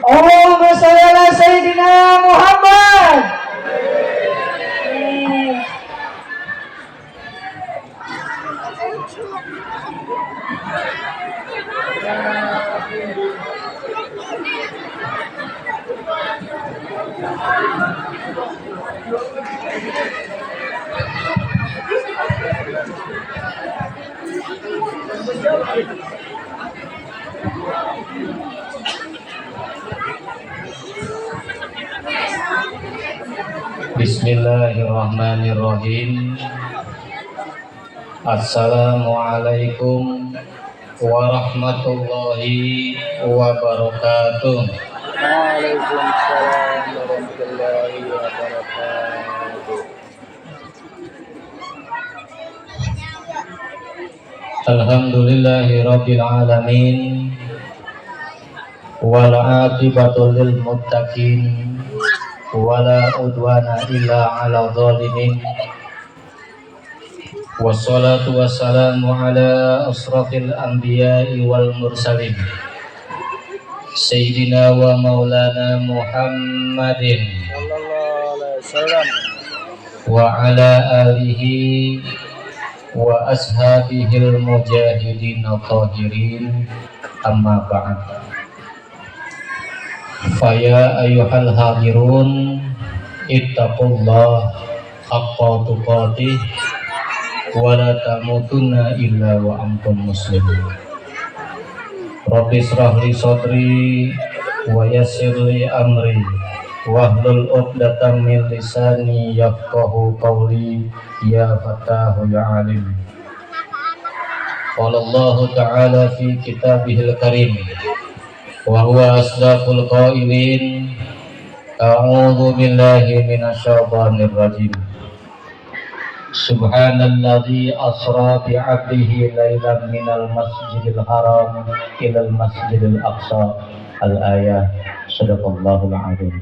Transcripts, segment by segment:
Allahumma shalli ala Sayyidina Muhammad. Bismillahirrahmanirrahim. Assalamualaikum warahmatullahi wabarakatuh. Waalaikumsalam warahmatullahi wabarakatuh. Alhamdulillahi rabbil alamin. Wal aqibatu lil muttaqin. Wala udwana illa ala zalimin. Wassalatu wassalamu ala asrafil anbiya'i wal mursalin Sayyidina wa maulana Muhammadin Sallallahu alaihi wasallam wa ala alihi wa ashabihil mujahidin tahirin, amma ba'd. Faya ayyuhal hadirun ittaqullah haqqa tuqatih wa la tamutunna illa wa antum muslimun. Rabbi israh li sadri wa yassir li amri wahlul 'uqdatam min lisani yafqahu qawli ya fatahu ya alim. Qala Allah ta'ala fi kitabihil karim wa huwa asdaqul qailin. A'udzu billahi minasyaitonir rajim. Subhanalladzi asra bi 'abdihi lailan minal masjidil haram ilal masjidil aqsa. Al-ayah. Shadaqallahul azim.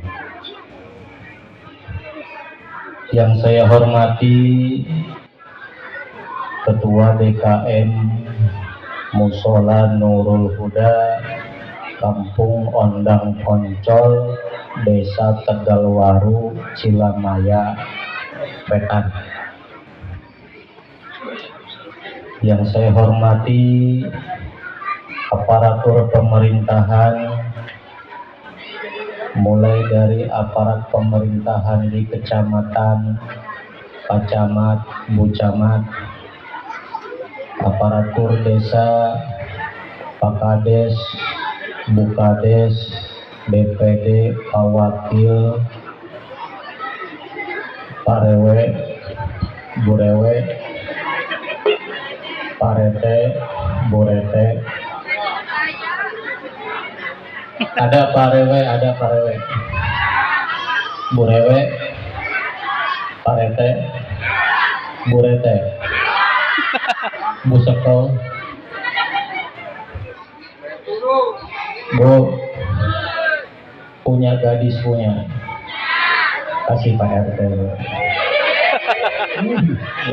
Yang saya hormati Ketua DKM Musola Nurul Huda Kampung Ondang Poncol, Desa Tegalwaru, Cilamaya, Wetan. Yang saya hormati aparatur pemerintahan, mulai dari aparat pemerintahan di kecamatan, pacamat, bucamat, aparatur desa, pakades, bukades, BPD, Pawakil, Parewe, Burewe, Parete, Burete. Ada Parewe, Burewe, Parete, Burete, Buseko, Bu, punya gadis punya, kasih Pak RT.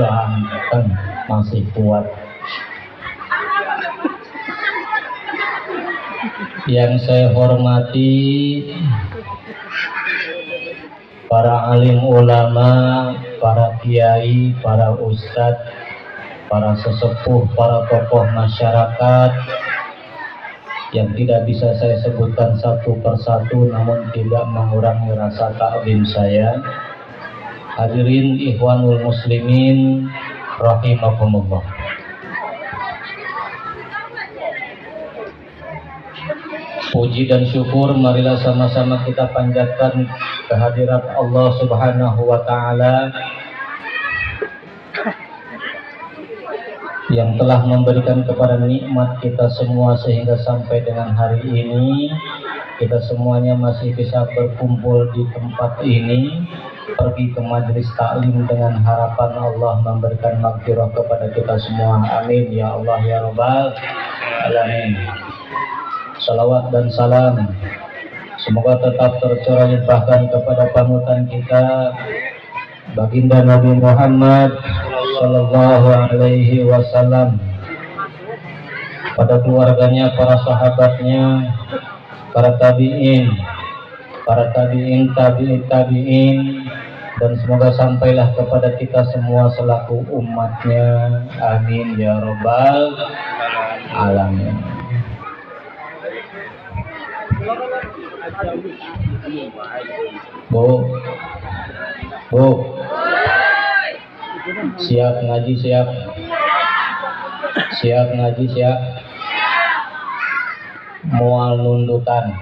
Ganteng, masih kuat. Yang saya hormati para alim ulama, para kiai, para ustadz, para sesepuh, para tokoh masyarakat yang tidak bisa saya sebutkan satu persatu, namun tidak mengurangi rasa takzim saya. Hadirin ikhwanul muslimin rahimakumullah. Puji dan syukur marilah sama-sama kita panjatkan kehadirat Allah Subhanahu wa taala yang telah memberikan kepada nikmat kita semua sehingga sampai dengan hari ini kita semuanya masih bisa berkumpul di tempat ini, pergi ke majelis taklim dengan harapan Allah memberikan maghfirah kepada kita semua. Amin ya Allah ya Rabbal alamin. Salawat dan salam semoga tetap tercurah limpahkan kepada panutan kita baginda Nabi Muhammad Sallallahu Alaihi Wasallam, pada keluarganya, para sahabatnya, para tabi'in, tabi'in, dan semoga sampailah kepada kita semua selaku umatnya. Amin ya robbal alamin. Bu, siap ngaji, siap ngaji, siap. Mual nundutan,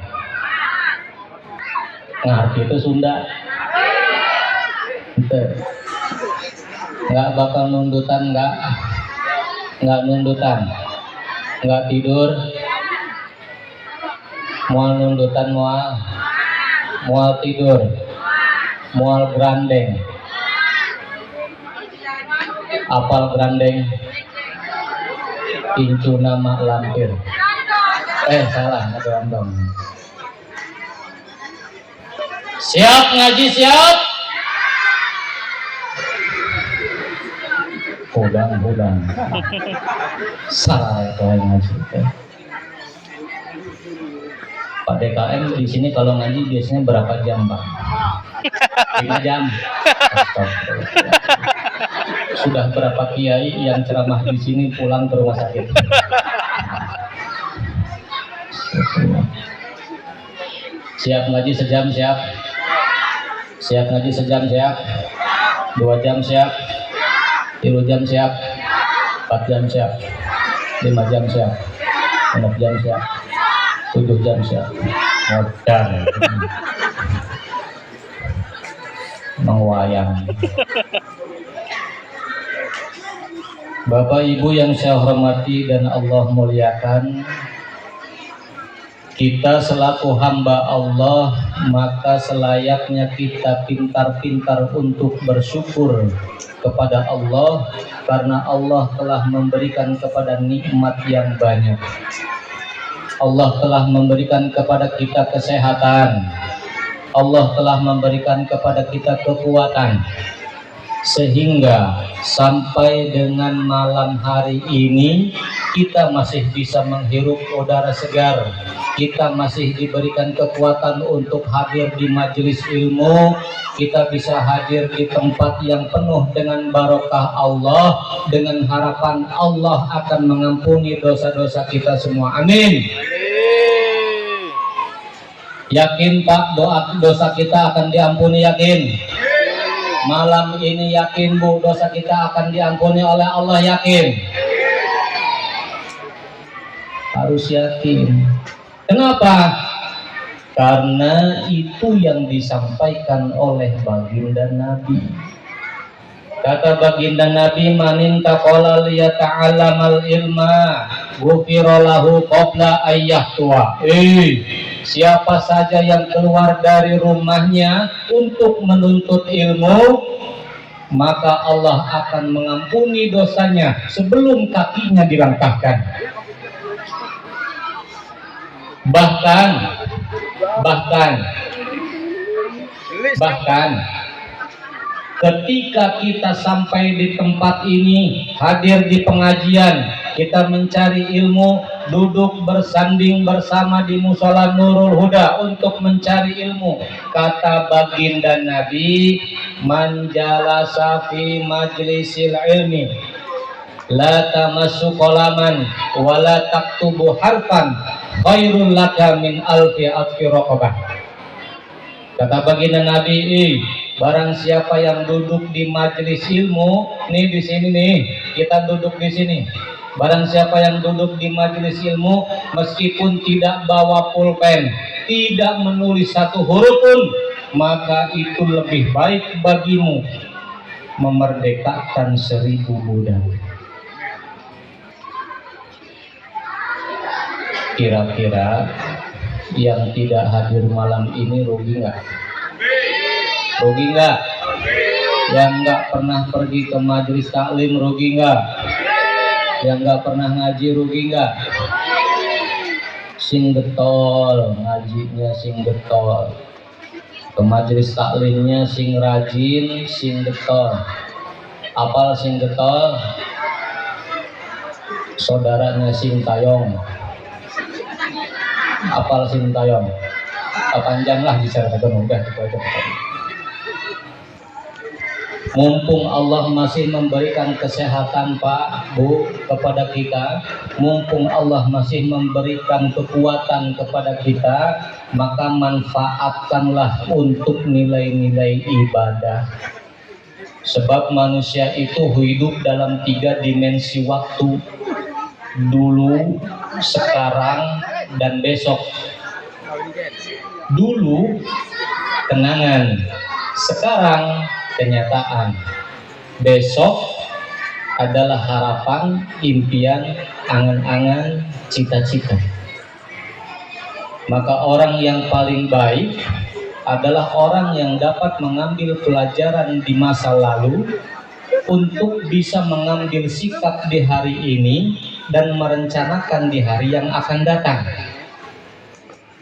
ngerti itu Sunda? Nggak bakal nundutan, nggak nundutan, nggak tidur, mual nundutan, mual tidur, mual grandeng. Apal grandeng? Incu nama lampir. Salah, ada random. Siap ngaji, siap. Hudang. Salah itu ngaji. Pak DKM di sini kalau ngaji biasanya berapa jam, Pak? 5 jam. Astagfirullah. Sudah berapa kiai yang ceramah di sini pulang ke rumah sakit? Siap ngaji sejam, siap. Siap ngaji sejam, siap. 2 jam, siap. 3 jam, siap. 4 jam, siap. 5 jam, siap. 6 jam, siap. 7 jam, siap. Modal mengwayang. Bapak Ibu yang saya hormati dan Allah muliakan, kita selaku hamba Allah, maka selayaknya kita pintar-pintar untuk bersyukur kepada Allah, karena Allah telah memberikan kepada nikmat yang banyak. Allah telah memberikan kepada kita kesehatan, Allah telah memberikan kepada kita kekuatan, sehingga sampai dengan malam hari ini kita masih bisa menghirup udara segar, kita masih diberikan kekuatan untuk hadir di majelis ilmu, kita bisa hadir di tempat yang penuh dengan barokah Allah, dengan harapan Allah akan mengampuni dosa-dosa kita semua. Amin. Yakin Pak, dosa kita akan diampuni, yakin? Malam ini yakin Bu, dosa kita akan diampuni oleh Allah, yakin? Harus yakin. Kenapa? Karena itu yang disampaikan oleh baginda Nabi. Kata baginda Nabi, manin taqala liyata'allamal ilma ghufira lahu qabla ayyahtua. Siapa saja yang keluar dari rumahnya untuk menuntut ilmu, maka Allah akan mengampuni dosanya sebelum kakinya dilangkahkan. Bahkan ketika kita sampai di tempat ini, hadir di pengajian, kita mencari ilmu, duduk bersanding bersama di musola Nurul Huda untuk mencari ilmu. Kata baginda Nabi, man jalasa fi majlisil ilmi la tamassu qalaman wa la taktubu harfan khairul laka min alfi atfi raqabah. Kata baginda Nabi, barang siapa yang duduk di majelis ilmu, nih di sini nih, kita duduk di sini. Barang siapa yang duduk di majelis ilmu, meskipun tidak bawa pulpen, tidak menulis satu huruf pun, maka itu lebih baik bagimu memerdekakan 1000 budak. Kira-kira yang tidak hadir malam ini rugi nggak? Rugi nggak? Yang nggak pernah pergi ke majelis taklim rugi nggak? Yang nggak pernah ngaji rugi nggak? Sing getol, ngajinya sing getol. ke majelis taklimnya sing rajin, sing getol. Apal sing getol, saudaranya sing tayong. Apal sing tayong. Panjang lah diceritakan udah itu aja. Mumpung Allah masih memberikan kesehatan Pak, Bu kepada kita, mumpung Allah masih memberikan kekuatan kepada kita, maka manfaatkanlah untuk nilai-nilai ibadah. Sebab manusia itu hidup dalam 3 dimensi waktu, dulu, sekarang, dan besok. Dulu kenangan, sekarang kenyataan, besok adalah harapan, impian, angan-angan, cita-cita. Maka orang yang paling baik adalah orang yang dapat mengambil pelajaran di masa lalu untuk bisa mengambil sikap di hari ini dan merencanakan di hari yang akan datang.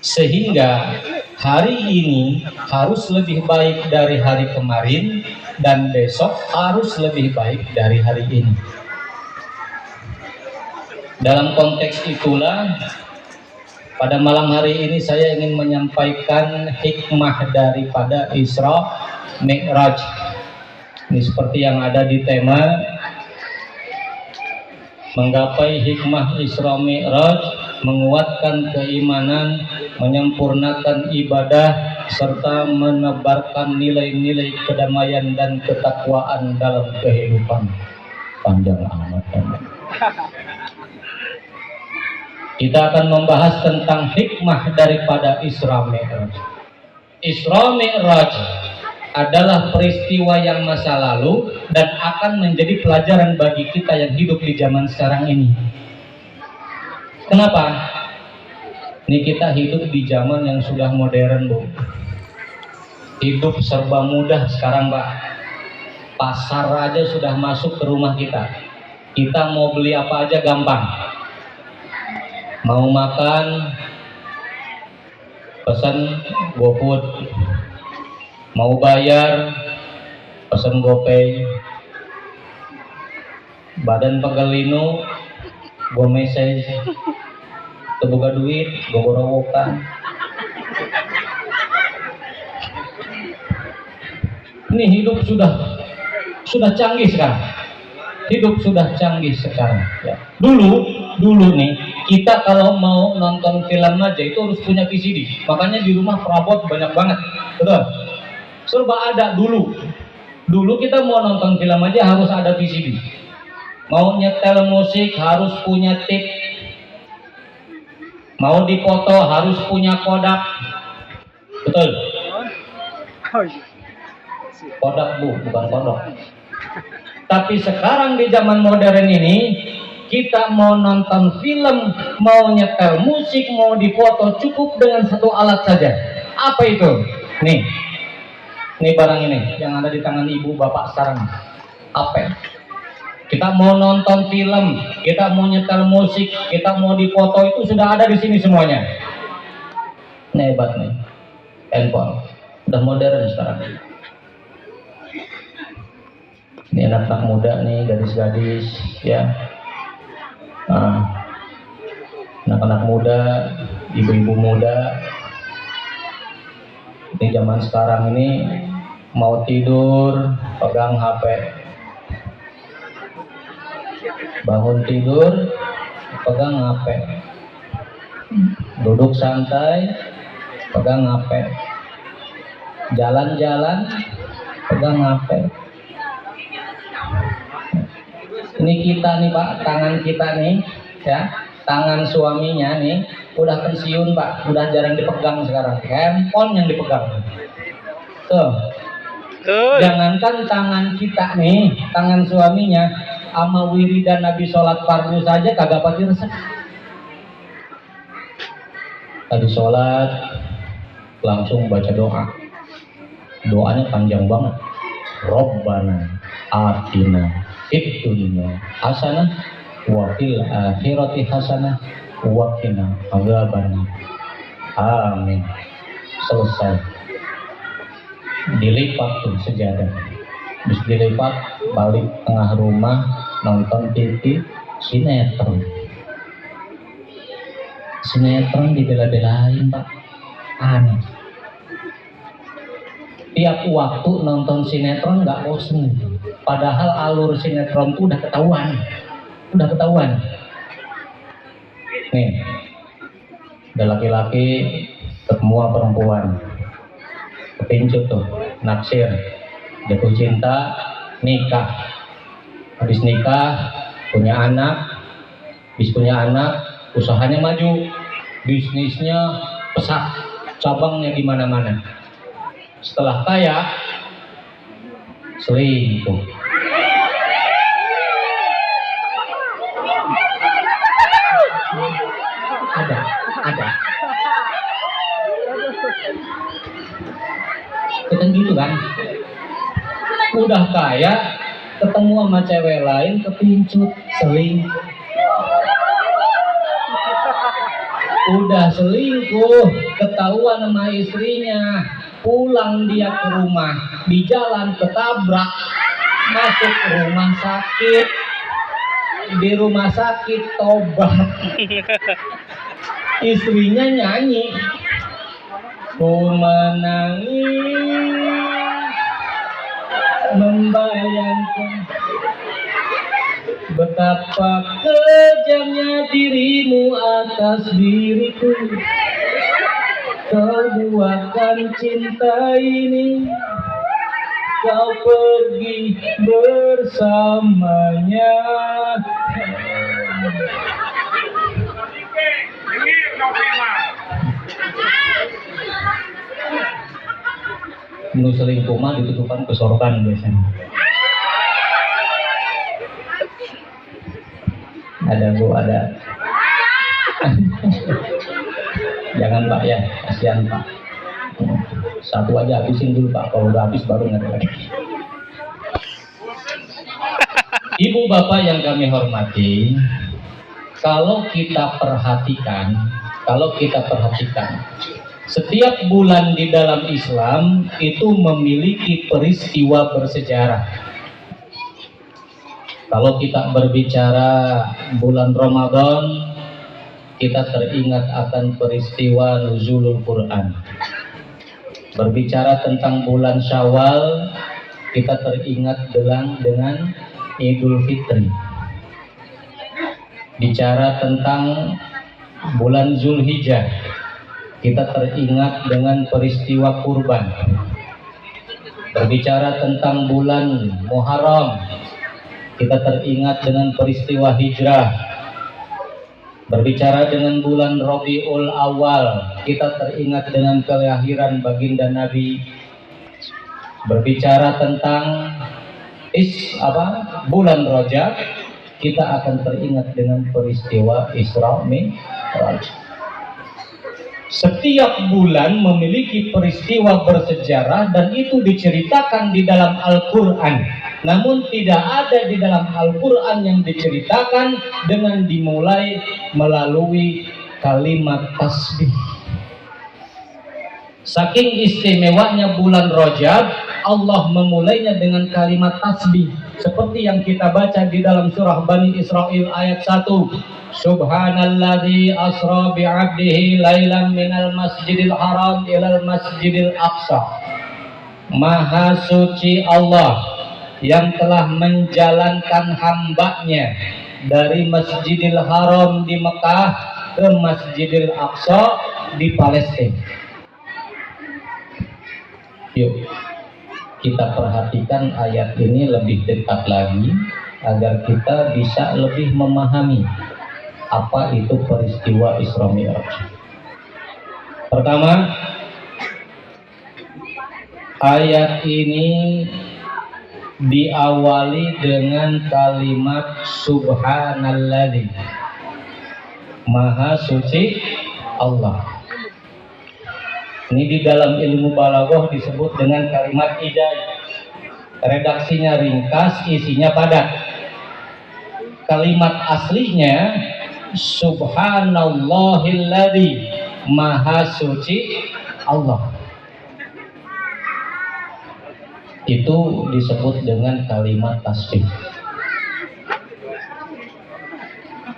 Sehingga hari ini harus lebih baik dari hari kemarin dan besok harus lebih baik dari hari ini. Dalam konteks itulah pada malam hari ini saya ingin menyampaikan hikmah daripada Isra Mi'raj. Ini seperti yang ada di tema menggapai hikmah Isra Mi'raj, menguatkan keimanan, menyempurnakan ibadah, serta menebarkan nilai-nilai kedamaian dan ketakwaan dalam kehidupan. Panjang amat. Kita akan membahas tentang hikmah daripada Isra Mi'raj. Isra Mi'raj adalah peristiwa yang masa lalu dan akan menjadi pelajaran bagi kita yang hidup di zaman sekarang ini. Kenapa? Ini kita hidup di zaman yang sudah modern, Bu. Hidup serba mudah sekarang, Pak. Pasar aja sudah masuk ke rumah kita. Kita mau beli apa aja gampang. Mau makan, pesan GoFood. Mau bayar, pesan GoPay. Badan pegelinu, go message. Terbuka duit, go gorowokan. Ini hidup sudah canggih sekarang. Hidup sudah canggih sekarang. Ya. Dulu nih kita kalau mau nonton film aja itu harus punya VCD. Makanya di rumah perabot banyak banget, betul? Serba ada dulu. Dulu kita mau nonton film aja harus ada VCD. Mau nyetel musik harus punya tip. Mau dipoto harus punya Kodak. Betul? Kodak, Bu, bukan kodok. Tapi sekarang di zaman modern ini, kita mau nonton film, mau nyetel musik, mau dipoto cukup dengan satu alat saja. Apa itu? Nih barang ini yang ada di tangan ibu bapak sekarang. Apa? Kita mau nonton film, kita mau nyetel musik, kita mau dipoto itu sudah ada di sini semuanya. Ini hebat nih, handphone, udah modern sekarang. Ini anak-anak muda nih, gadis-gadis, ya. Anak-anak muda, ibu-ibu muda. Ini zaman sekarang ini mau tidur pegang HP. Bangun tidur, pegang HP. Duduk santai, pegang HP. Jalan-jalan, pegang HP. Ini kita nih Pak, tangan kita nih, ya, tangan suaminya nih, udah pensiun Pak, udah jarang dipegang sekarang. Handphone yang dipegang. Tuh. Jangankan tangan kita nih, tangan suaminya, sama wiridan Nabi sholat fardu saja kagak pati resep. Tadi sholat langsung baca doa. Doanya panjang banget. Robbana atina fid dunya hasanah wa fil akhirati hasanah wa qina adzabannar. Amin. Selesai. dilipat tuh sejadah, terus dilipat balik tengah rumah nonton TV sinetron. Sinetron dibela-belain Pak, aneh. Tiap waktu nonton sinetron nggak bosen, padahal alur sinetron tuh udah ketahuan. Nih, ada laki-laki ketemu perempuan, kepincut tuh, naksir, jatuh cinta, nikah. Habis nikah punya anak, usahanya maju, bisnisnya pesat, cabangnya di mana-mana. Setelah kaya, selingkuh. Ada. Kita gitu kan? Udah kaya, ketemu sama cewek lain, kepincut, selingkuh. Udah selingkuh, ketahuan sama istrinya, pulang dia ke rumah, di jalan ketabrak, masuk rumah sakit. Di rumah sakit tobat, istrinya nyanyi, ku menangis membayangkan betapa kejamnya dirimu atas diriku. Kau buatkan cinta ini, kau pergi bersamanya. Nu selingkuh mah ditutupan kesorokan biasanya. Ada Bu, ada. Jangan Pak ya, kasihan Pak. Satu aja habisin dulu Pak, kalau udah habis baru nggak ada lagi. Ibu bapak yang kami hormati, kalau kita perhatikan, setiap bulan di dalam Islam itu memiliki peristiwa bersejarah. Kalau kita berbicara bulan Ramadan, kita teringat akan peristiwa nuzulul Quran. Berbicara tentang bulan Syawal, kita teringat dengan Idul Fitri. Bicara tentang bulan Zulhijjah, kita teringat dengan peristiwa kurban. Berbicara tentang bulan Muharram, kita teringat dengan peristiwa hijrah. Berbicara dengan bulan Rabiul Awal, kita teringat dengan kelahiran baginda Nabi. Berbicara tentang bulan Rajab, kita akan teringat dengan peristiwa Isra Mi'raj. Setiap bulan memiliki peristiwa bersejarah dan itu diceritakan di dalam Al-Quran. Namun tidak ada di dalam Al-Quran yang diceritakan dengan dimulai melalui kalimat tasbih. Saking istimewanya bulan Rajab, Allah memulainya dengan kalimat tasbih. Seperti yang kita baca di dalam surah Bani Israil ayat 1. Subhanalladzi asra bi'abdihi lailan minal masjidil haram ilal masjidil aqsa. Maha suci Allah yang telah menjalankan hambanya dari Masjidil Haram di Mekah ke Masjidil Aqsa di Palestina. Yuk kita perhatikan ayat ini lebih dekat lagi agar kita bisa lebih memahami apa itu peristiwa Isra Mi'raj. Pertama, ayat ini diawali dengan kalimat subhanalladzi, maha suci Allah. Ini di dalam ilmu balaghah disebut dengan kalimat hidayah. Redaksinya ringkas, isinya padat. Kalimat aslinya subhanallahilladzi, maha suci Allah. Itu disebut dengan kalimat tasbih.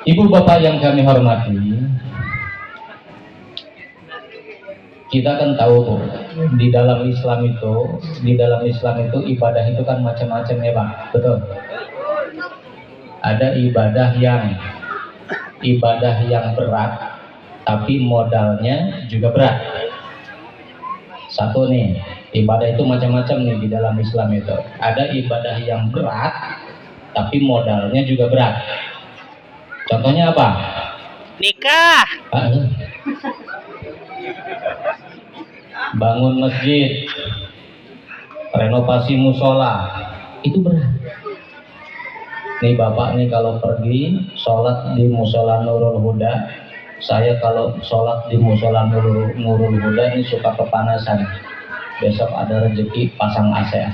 Ibu bapak yang kami hormati, kita kan tahu tuh di dalam Islam itu ibadah itu kan macam-macam ya Pak, betul? Ada ibadah yang berat tapi modalnya juga berat. Satu nih, ibadah itu macam-macam nih di dalam Islam itu. Ada ibadah yang berat tapi modalnya juga berat. Contohnya apa? Nikah. Bangun masjid, renovasi musola, itu berat. Nih bapak nih kalau pergi sholat di musola Nurul Huda, saya kalau sholat di musola Nurul Huda ini suka kepanasan. Besok ada rezeki pasang AC.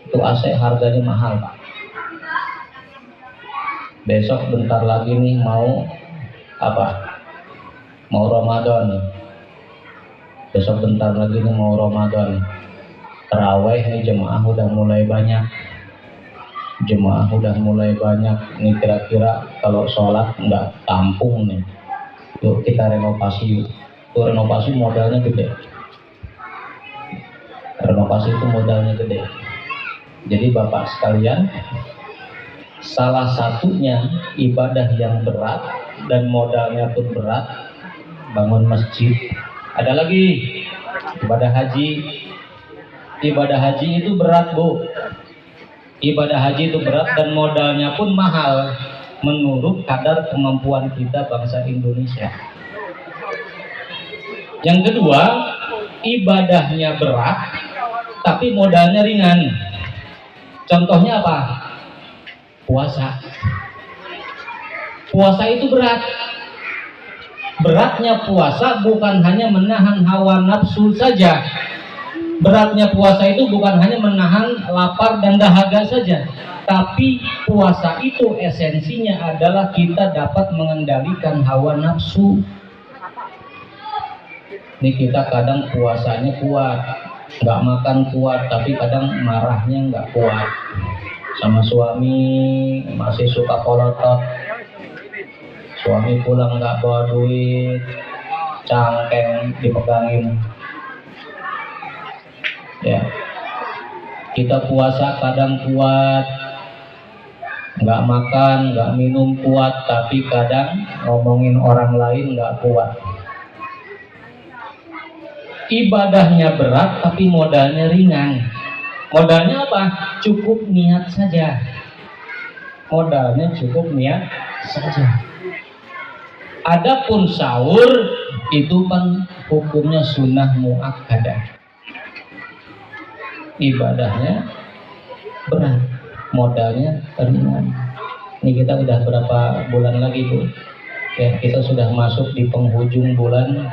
Itu AC harganya mahal Pak. Besok bentar lagi nih mau apa? Mau Ramadan. Besok bentar lagi nih mau Ramadan. Tarawih nih jemaah udah mulai banyak. Nih kira-kira kalau sholat nggak tampung nih. Yuk kita renovasi. Tuh renovasi modalnya gede. Jadi bapak sekalian, salah satunya ibadah yang berat dan modalnya pun berat, bangun masjid. Ada lagi ibadah haji. Ibadah haji itu berat Bu. Ibadah haji itu berat dan modalnya pun mahal menurut kadar kemampuan kita bangsa Indonesia. Yang kedua, ibadahnya berat tapi modalnya ringan. Contohnya apa? Puasa. Puasa itu berat. Beratnya puasa bukan hanya menahan hawa nafsu saja. Beratnya puasa itu bukan hanya menahan lapar dan dahaga saja. Tapi puasa itu esensinya adalah kita dapat mengendalikan hawa nafsu. Ini kita kadang puasanya kuat, nggak makan kuat, tapi kadang marahnya nggak kuat. Sama suami masih suka kolotot. Suami pulang nggak bawa duit, cangkeng dipegangin. Ya, kita puasa kadang kuat, nggak makan, nggak minum kuat, tapi kadang ngomongin orang lain nggak kuat. Ibadahnya berat, tapi modalnya ringan. Modalnya apa? Cukup niat saja. Adapun sahur itu kan hukumnya sunnah muakkadah. Ibadahnya berat, modalnya ringan. Ini kita udah berapa bulan lagi Bu? Ya, kita sudah masuk di penghujung bulan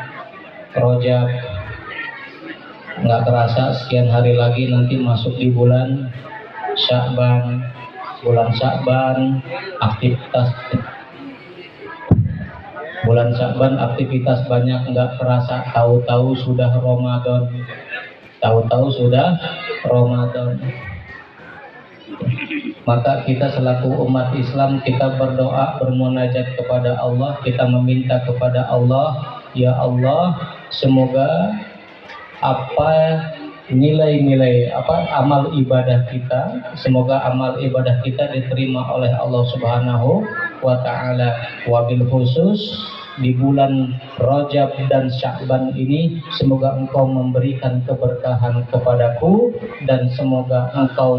Rajab. Nggak terasa sekian hari lagi nanti masuk di bulan Sya'ban. Bulan Sya'ban aktivitas banyak, nggak terasa tahu-tahu sudah Ramadan. Maka kita selaku umat Islam, kita berdoa, bermunajat kepada Allah, kita meminta kepada Allah, ya Allah, semoga amal ibadah kita, semoga amal ibadah kita diterima oleh Allah Subhanahu wa ta'ala. Wabil khusus di bulan Rajab dan Sya'ban ini, semoga Engkau memberikan keberkahan kepadaku dan semoga Engkau